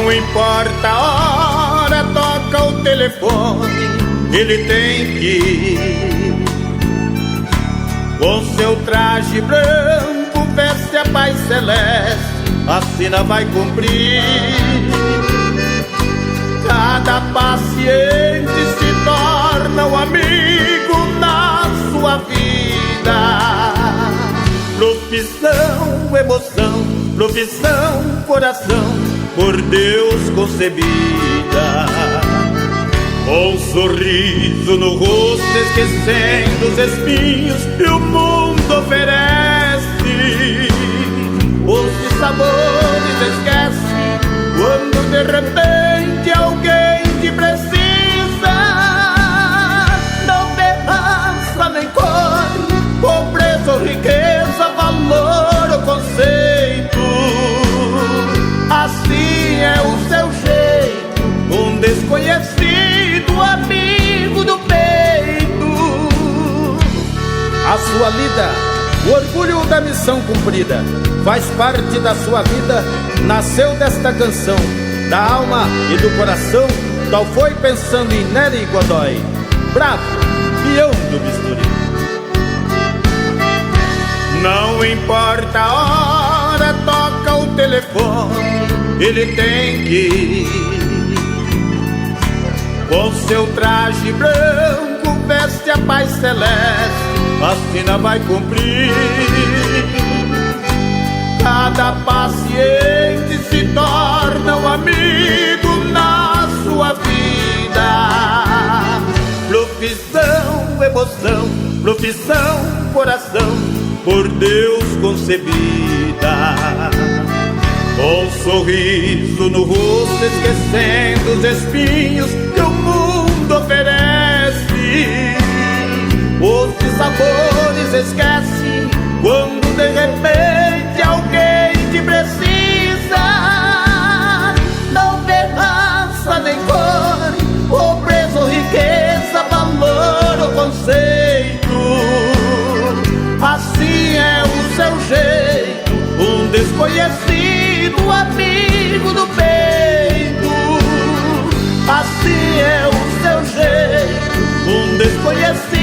Não importa a hora, toca o telefone, ele tem que ir. Com seu traje branco, veste a paz celeste, a sina vai cumprir. Cada paciente se torna um amigo na sua vida. Profissão, emoção, profissão, coração, por Deus concebida. Com um sorriso no rosto, esquecendo os espinhos que o mundo oferece. Os sabores esquece quando de repente alguém te precisa. Não vê raça nem cor, pobreza ou riqueza, valor ou conceito. Assim é o seu jeito, um desconhecido amigo do peito. A sua lida, o orgulho da missão cumprida, faz parte da sua vida, nasceu desta canção, da alma e do coração, tal foi pensando em Nery Godoy, bravo, peão do bisturi. Não importa a hora, toca o telefone, ele tem que ir. Com seu traje branco, veste a paz celeste, a sina vai cumprir. Cada paciente se torna um amigo na sua vida. Profissão, emoção, profissão, coração, por Deus concebida. Com um sorriso no rosto, esquecendo os espinhos que o mundo oferece. Os sabores esquece quando de repente alguém te precisa. Não vê raça nem cor, pobreza ou riqueza, valor ou conceito. Assim é o seu jeito, um desconhecido amigo do peito. Assim é o seu jeito, um desconhecido